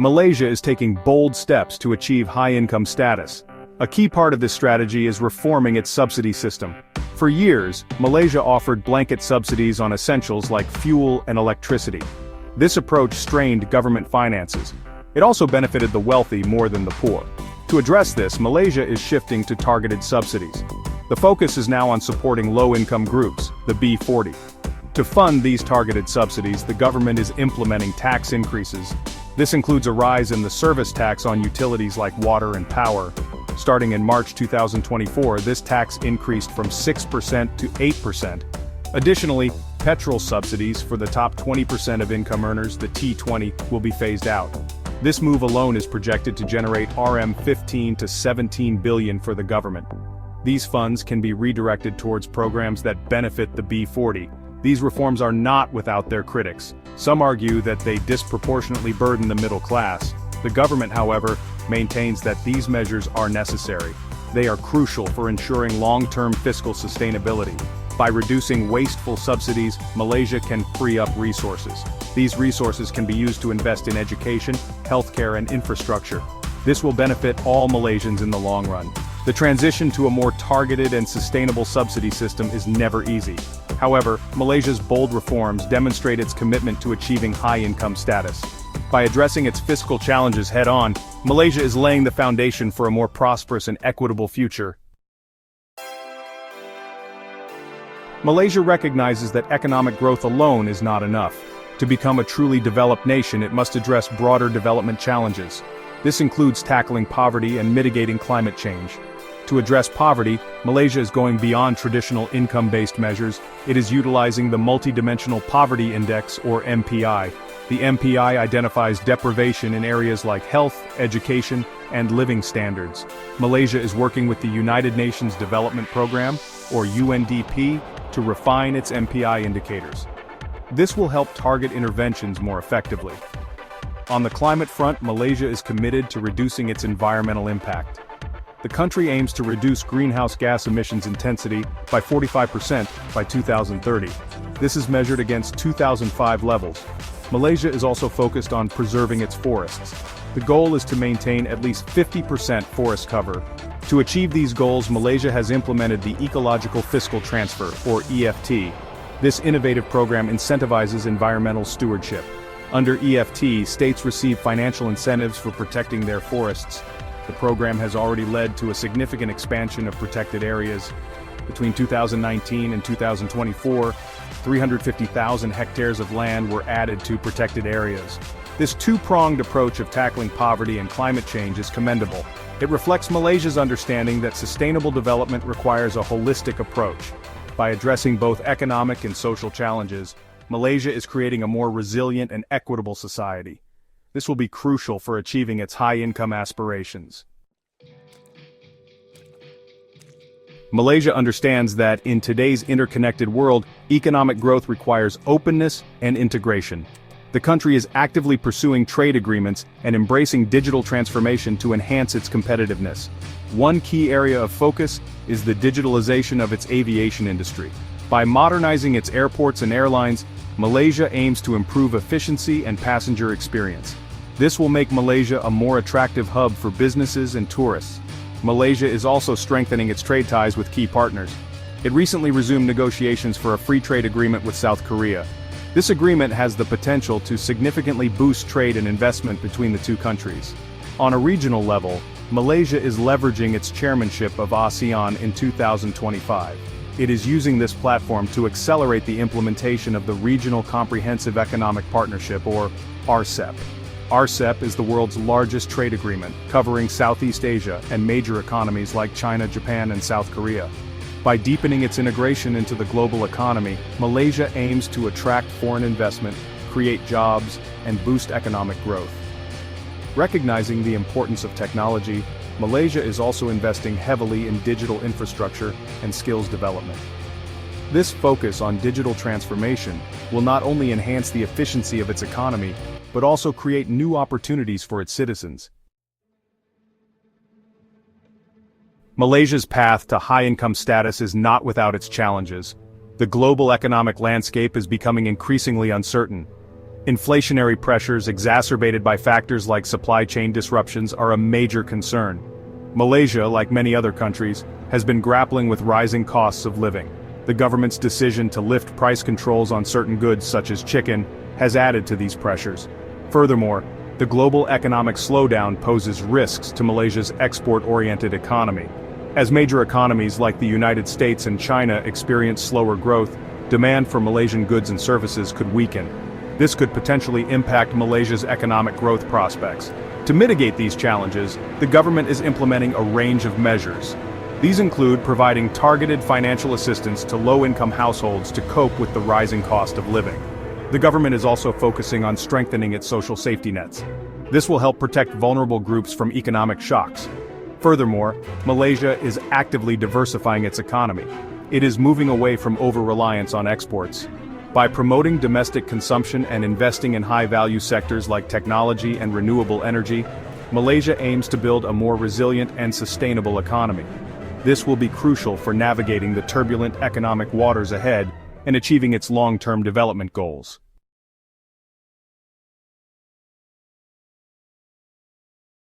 Malaysia is taking bold steps to achieve high-income status. A key part of this strategy is reforming its subsidy system. For years, Malaysia offered blanket subsidies on essentials like fuel and electricity. This approach strained government finances. It also benefited the wealthy more than the poor. To address this, Malaysia is shifting to targeted subsidies. The focus is now on supporting low-income groups, the B40. To fund these targeted subsidies, the government is implementing tax increases. This includes a rise in the service tax on utilities like water and power. Starting in March 2024, this tax increased from 6% to 8%. Additionally, petrol subsidies for the top 20% of income earners, the T20, will be phased out. This move alone is projected to generate RM15 to 17 billion for the government. These funds can be redirected towards programs that benefit the B40. These reforms are not without their critics. Some argue that they disproportionately burden the middle class. The government, however, maintains that these measures are necessary. They are crucial for ensuring long-term fiscal sustainability. By reducing wasteful subsidies, Malaysia can free up resources. These resources can be used to invest in education, healthcare, and infrastructure. This will benefit all Malaysians in the long run. The transition to a more targeted and sustainable subsidy system is never easy. However, Malaysia's bold reforms demonstrate its commitment to achieving high-income status. By addressing its fiscal challenges head-on, Malaysia is laying the foundation for a more prosperous and equitable future. Malaysia recognizes that economic growth alone is not enough. To become a truly developed nation, it must address broader development challenges. This includes tackling poverty and mitigating climate change. To address poverty, Malaysia is going beyond traditional income-based measures. It is utilizing the Multidimensional Poverty Index, or MPI. The MPI identifies deprivation in areas like health, education, and living standards. Malaysia is working with the United Nations Development Programme, or UNDP, to refine its MPI indicators. This will help target interventions more effectively. On the climate front, Malaysia is committed to reducing its environmental impact. The country aims to reduce greenhouse gas emissions intensity by 45% by 2030. This is measured against 2005 levels. Malaysia is also focused on preserving its forests. The goal is to maintain at least 50% forest cover. To achieve these goals, Malaysia has implemented the Ecological Fiscal Transfer, or EFT. This innovative program incentivizes environmental stewardship. Under EFT, states receive financial incentives for protecting their forests. The program has already led to a significant expansion of protected areas. Between 2019 and 2024, 350,000 hectares of land were added to protected areas. This two-pronged approach of tackling poverty and climate change is commendable. It reflects Malaysia's understanding that sustainable development requires a holistic approach. By addressing both economic and social challenges, Malaysia is creating a more resilient and equitable society. This will be crucial for achieving its high-income aspirations. Malaysia understands that, in today's interconnected world, economic growth requires openness and integration. The country is actively pursuing trade agreements and embracing digital transformation to enhance its competitiveness. One key area of focus is the digitalization of its aviation industry. By modernizing its airports and airlines, Malaysia aims to improve efficiency and passenger experience. This will make Malaysia a more attractive hub for businesses and tourists. Malaysia is also strengthening its trade ties with key partners. It recently resumed negotiations for a free trade agreement with South Korea. This agreement has the potential to significantly boost trade and investment between the two countries. On a regional level, Malaysia is leveraging its chairmanship of ASEAN in 2025. It is using this platform to accelerate the implementation of the Regional Comprehensive Economic Partnership, or RCEP. RCEP is the world's largest trade agreement, covering Southeast Asia and major economies like China, Japan, and South Korea. By deepening its integration into the global economy, Malaysia aims to attract foreign investment, create jobs, and boost economic growth. Recognizing the importance of technology, Malaysia is also investing heavily in digital infrastructure and skills development. This focus on digital transformation will not only enhance the efficiency of its economy, but also create new opportunities for its citizens. Malaysia's path to high-income status is not without its challenges. The global economic landscape is becoming increasingly uncertain. Inflationary pressures exacerbated by factors like supply chain disruptions are a major concern. Malaysia, like many other countries, has been grappling with rising costs of living. The government's decision to lift price controls on certain goods such as chicken has added to these pressures. Furthermore, the global economic slowdown poses risks to Malaysia's export-oriented economy. As major economies like the United States and China experience slower growth, demand for Malaysian goods and services could weaken. This could potentially impact Malaysia's economic growth prospects. To mitigate these challenges, the government is implementing a range of measures. These include providing targeted financial assistance to low-income households to cope with the rising cost of living. The government is also focusing on strengthening its social safety nets. This will help protect vulnerable groups from economic shocks. Furthermore, Malaysia is actively diversifying its economy. It is moving away from over-reliance on exports. By promoting domestic consumption and investing in high-value sectors like technology and renewable energy, Malaysia aims to build a more resilient and sustainable economy. This will be crucial for navigating the turbulent economic waters ahead and achieving its long-term development goals.